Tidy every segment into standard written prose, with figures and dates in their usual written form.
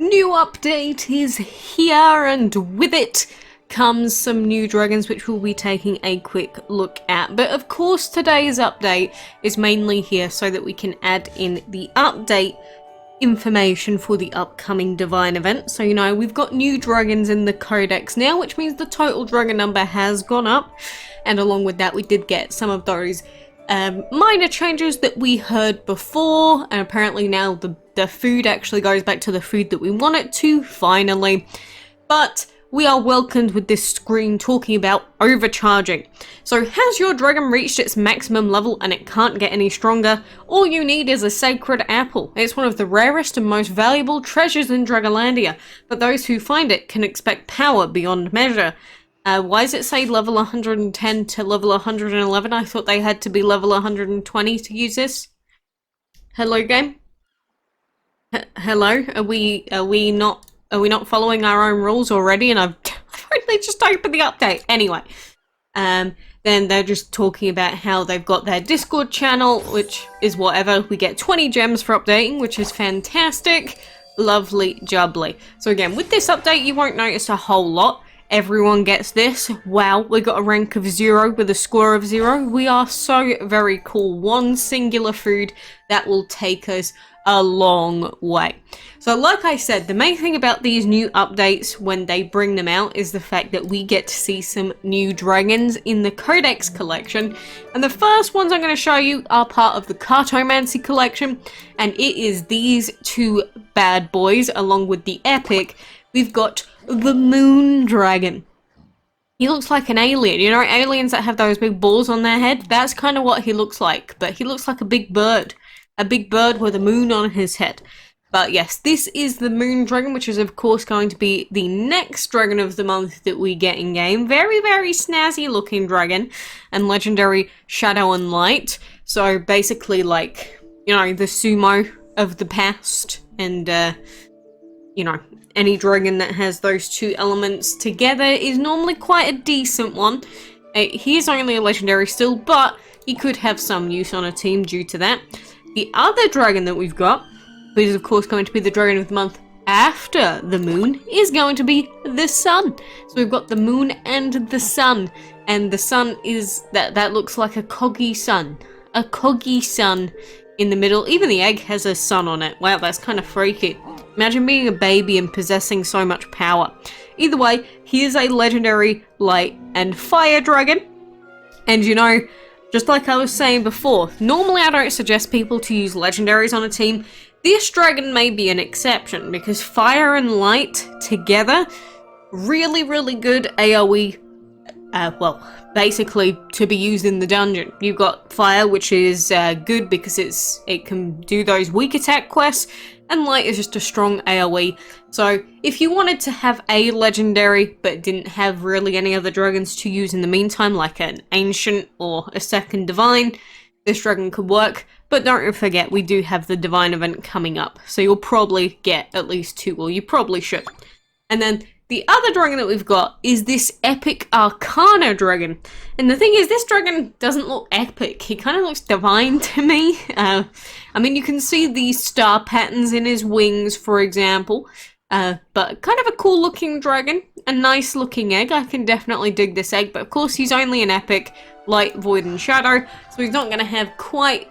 new update is here, and with it comes some new dragons which we'll be taking a quick look at. But of course today's update is mainly here so that we can add in the update information for the upcoming Divine event. So you know, we've got new dragons in the Codex now, which means the total dragon number has gone up, and along with that we did get some of those minor changes that we heard before, and apparently now the food actually goes back to the food that we want it to, finally. But we are welcomed with this screen talking about overcharging. So has your dragon reached its maximum level and it can't get any stronger? All you need is a sacred apple. It's one of the rarest and most valuable treasures in Dragonlandia, but those who find it can expect power beyond measure. Why does it say level 110 to level 111? I thought they had to be level 120 to use this. Hello, game? Hello? Are we not following our own rules already? And I've only just opened the update. Anyway, then they're just talking about how they've got their Discord channel, which is whatever. We get 20 gems for updating, which is fantastic. Lovely jubbly. So again, with this update, you won't notice a whole lot. Everyone gets this. Wow, we got a rank of 0 with a score of 0. We are so very cool. One singular food that will take us a long way. So like I said, the main thing about these new updates when they bring them out is the fact that we get to see some new dragons in the Codex collection. And the first ones I'm going to show you are part of the Cartomancy collection, and it is these two bad boys along with the epic. We've got the Moon Dragon. He looks like an alien. You know, aliens that have those big balls on their head? That's kind of what he looks like, but he looks like a big bird. A big bird with a moon on his head. But yes, this is the Moon Dragon, which is of course going to be the next dragon of the month that we get in game. Very, very snazzy looking dragon, and legendary Shadow and Light. So basically like, you know, the sumo of the past, and you know, any dragon that has those two elements together is normally quite a decent one. He is only a legendary still, but he could have some use on a team due to that. The other dragon that we've got, who is of course going to be the dragon of the month after the moon, is going to be the sun. So we've got the moon and the sun, and the sun is, that looks like a coggy sun. A coggy sun in the middle. Even the egg has a sun on it. Wow, that's kind of freaky. Imagine being a baby and possessing so much power. Either way, he is a legendary light and fire dragon. And you know, just like I was saying before, normally I don't suggest people to use legendaries on a team. This dragon may be an exception, because fire and light together, really, really good AoE, well, basically to be used in the dungeon. You've got fire, which is good because it can do those weak attack quests, and light is just a strong AoE. So if you wanted to have a legendary but didn't have really any other dragons to use in the meantime, like an ancient or a second divine, this dragon could work. But don't forget, we do have the divine event coming up, so you'll probably get at least 2, or you probably should. And then the other dragon that we've got is this epic Arcana dragon. And the thing is, this dragon doesn't look epic. He kind of looks divine to me. I mean, you can see these star patterns in his wings, for example. But kind of a cool looking dragon. A nice looking egg. I can definitely dig this egg. But of course, he's only an epic, light, void, and shadow. So he's not going to have quite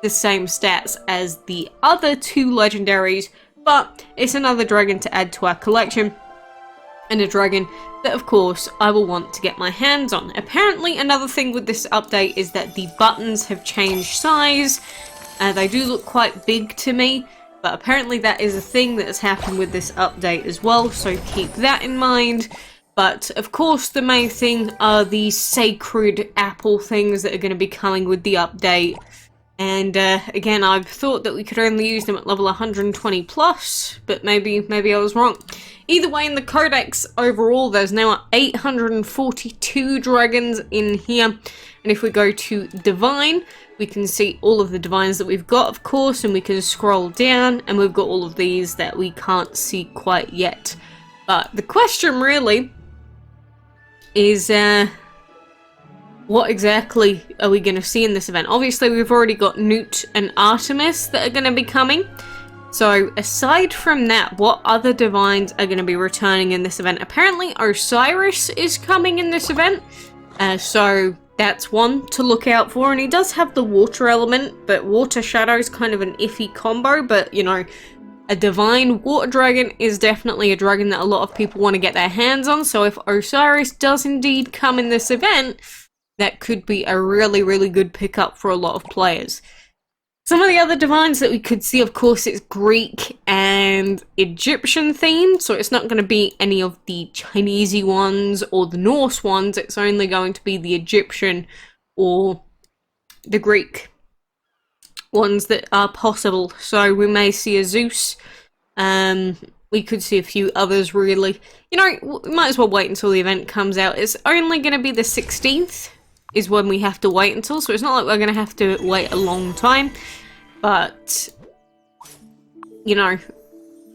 the same stats as the other two legendaries. But it's another dragon to add to our collection. And a dragon that, of course, I will want to get my hands on. Apparently, another thing with this update is that the buttons have changed size. They do look quite big to me, but apparently that is a thing that has happened with this update as well, so keep that in mind. But, of course, the main thing are these sacred apple things that are going to be coming with the update. And again, I thought that we could only use them at level 120 plus, but maybe I was wrong. Either way, in the Codex overall, there's now 842 dragons in here. And if we go to Divine, we can see all of the Divines that we've got, of course, and we can scroll down, and we've got all of these that we can't see quite yet. But the question really is, what exactly are we going to see in this event? Obviously, we've already got Newt and Artemis that are going to be coming. So aside from that, what other divines are going to be returning in this event? Apparently Osiris is coming in this event, so that's one to look out for, and he does have the water element, but water shadow is kind of an iffy combo, but you know, a divine water dragon is definitely a dragon that a lot of people want to get their hands on, so if Osiris does indeed come in this event, that could be a really, really good pickup for a lot of players. Some of the other divines that we could see, of course, it's Greek and Egyptian themed, so it's not going to be any of the Chinese ones or the Norse ones, it's only going to be the Egyptian or the Greek ones that are possible. So we may see a Zeus, we could see a few others really. You know, we might as well wait until the event comes out. It's only going to be the 16th is when we have to wait until, so it's not like we're going to have to wait a long time. But, you know,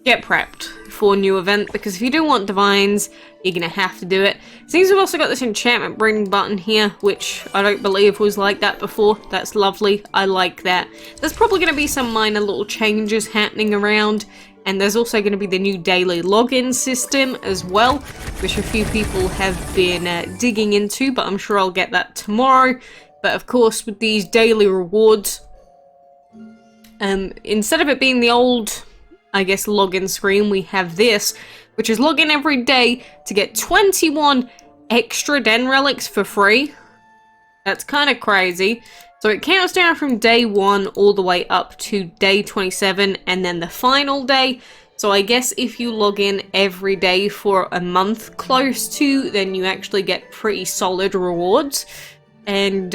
get prepped for a new event, because if you do want divines, you're going to have to do it. Seems we've also got this enchantment breeding button here, which I don't believe was like that before. That's lovely. I like that. There's probably going to be some minor little changes happening around, and there's also going to be the new daily login system as well, which a few people have been digging into, but I'm sure I'll get that tomorrow. But of course, with these daily rewards, instead of it being the old, I guess, login screen, we have this, which is log in every day to get 21 extra Den relics for free. That's kind of crazy. So it counts down from day 1 all the way up to day 27 and then the final day. So I guess if you log in every day for a month close to, then you actually get pretty solid rewards. And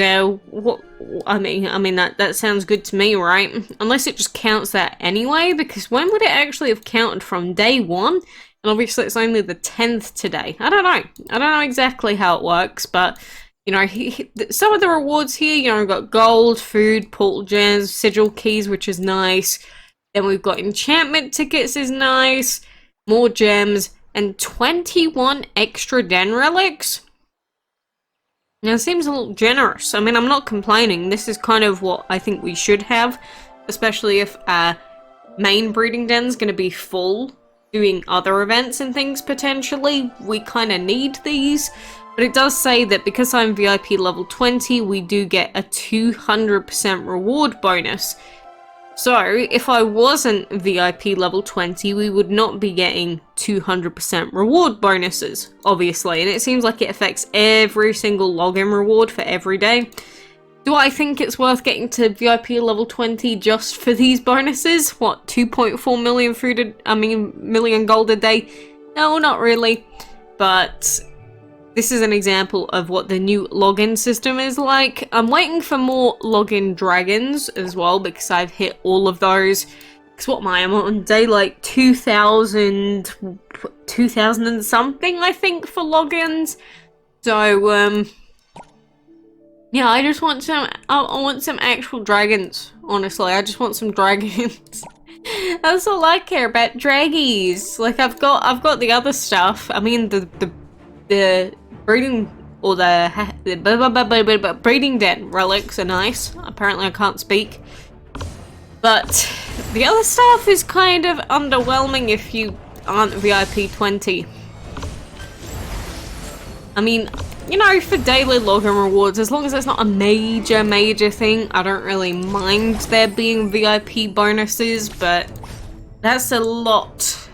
what I mean that sounds good to me, right? Unless it just counts that anyway, because when would it actually have counted from day 1? And obviously it's only the 10th today. I don't know exactly how it works, but you know, some of the rewards here, you know, we've got gold, food, portal gems, sigil keys, which is nice. Then we've got enchantment tickets is nice, more gems, and 21 extra Den relics. Now, it seems a little generous. I mean, I'm not complaining. This is kind of what I think we should have, especially if main breeding den's going to be full, doing other events and things potentially. We kind of need these, but it does say that because I'm VIP level 20, we do get a 200% reward bonus. So, if I wasn't VIP level 20, we would not be getting 200% reward bonuses, obviously. And it seems like it affects every single login reward for every day. Do I think it's worth getting to VIP level 20 just for these bonuses? What, 2.4 million million gold a day? No, not really. But this is an example of what the new login system is like. I'm waiting for more login dragons as well, because I've hit all of those. Because what am I? I'm on day like 2000 and something, I think, for logins. So, yeah, I just want some, I want some actual dragons, honestly. I just want some dragons. That's all I care about, draggies. Like, I've got the other stuff. I mean, the breeding, or the breeding den relics are nice. Apparently I can't speak. But the other stuff is kind of underwhelming if you aren't VIP 20. I mean, you know, for daily login rewards, as long as it's not a major thing, I don't really mind there being VIP bonuses, but that's a lot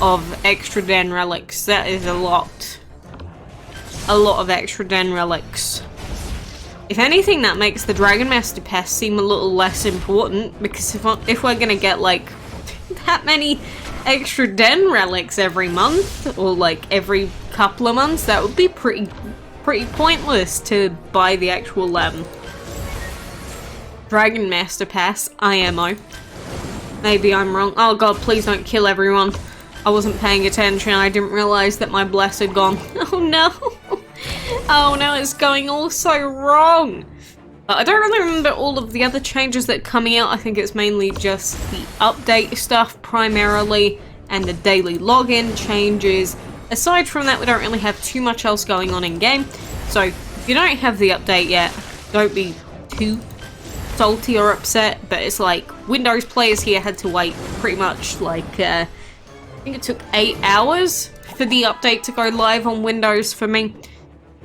of extra den relics. That is a lot of extra den relics. If anything, that makes the Dragon Master Pass seem a little less important, because if we're gonna get like that many extra den relics every month, or like every couple of months, that would be pretty pointless to buy the actual Dragon Master Pass IMO. Maybe I'm wrong. Oh god, please don't kill everyone. I wasn't paying attention. I didn't realize that my bless had gone. Oh no! Oh no, it's going all so wrong! I don't really remember all of the other changes that are coming out. I think it's mainly just the update stuff primarily, and the daily login changes. Aside from that, we don't really have too much else going on in game. So, if you don't have the update yet, don't be too salty or upset, but it's like Windows players here had to wait pretty much like I think it took 8 hours for the update to go live on Windows for me.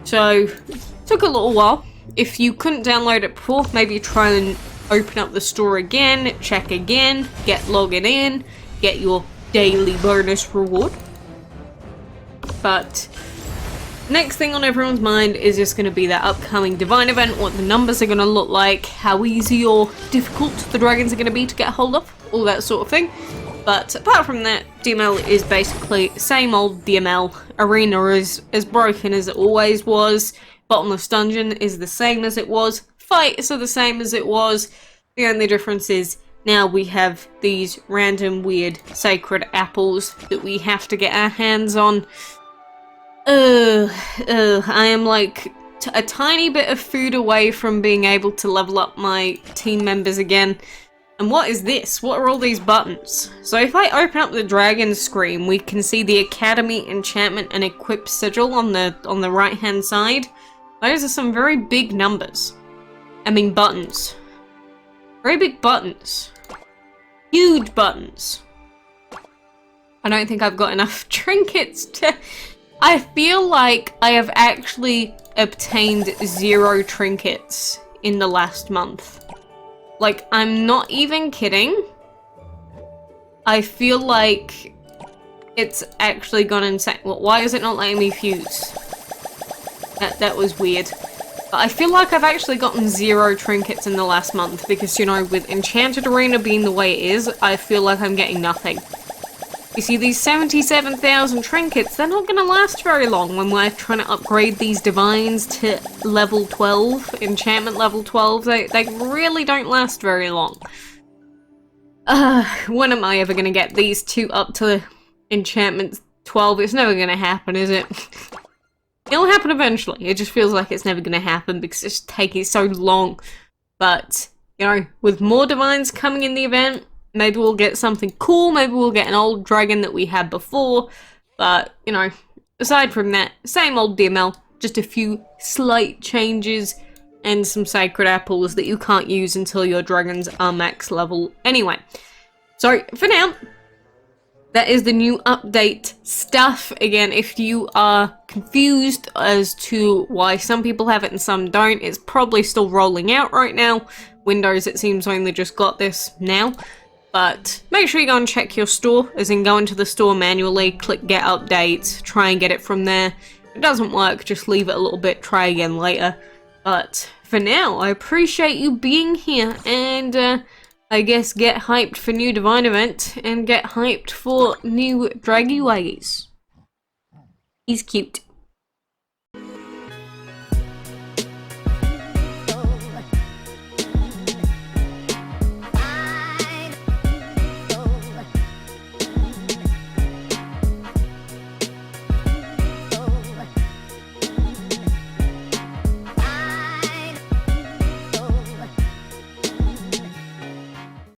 So it took a little while. If you couldn't download it before, maybe try and open up the store again, check again, get logging in, get your daily bonus reward. But next thing on everyone's mind is just going to be that upcoming Divine event, what the numbers are going to look like, how easy or difficult the dragons are going to be to get hold of, all that sort of thing. But apart from that, DML is basically same old DML. Arena is as broken as it always was. Bottomless Dungeon is the same as it was. Fights are the same as it was. The only difference is now we have these random weird sacred apples that we have to get our hands on. I am like a tiny bit of food away from being able to level up my team members again. And what is this? What are all these buttons? So if I open up the dragon screen, we can see the Academy Enchantment and Equip sigil on the right hand side. Those are some very big numbers. I mean buttons. Very big buttons. Huge buttons. I don't think I've got enough trinkets to... I feel like I have actually obtained 0 trinkets in the last month. Like, I'm not even kidding. I feel like it's actually gone insane. Well, why is it not letting me fuse? That was weird. But I feel like I've actually gotten 0 trinkets in the last month because, you know, with Enchanted Arena being the way it is, I feel like I'm getting nothing. You see, these 77,000 trinkets, they're not going to last very long when we're trying to upgrade these divines to level 12, enchantment level 12. They really don't last very long. When am I ever going to get these 2 up to enchantment 12? It's never going to happen, is it? It'll happen eventually. It just feels like it's never going to happen because it's taking so long. But, you know, with more divines coming in the event, maybe we'll get something cool, maybe we'll get an old dragon that we had before, but, you know, aside from that, same old DML, just a few slight changes and some sacred apples that you can't use until your dragons are max level anyway. So, for now, that is the new update stuff. Again, if you are confused as to why some people have it and some don't, it's probably still rolling out right now. Windows, it seems, only just got this now. But make sure you go and check your store, as in go into the store manually, click get updates, try and get it from there. If it doesn't work, just leave it a little bit, try again later. But for now, I appreciate you being here, and I guess get hyped for new Divine event, and get hyped for new Draggy Waggies. He's cute.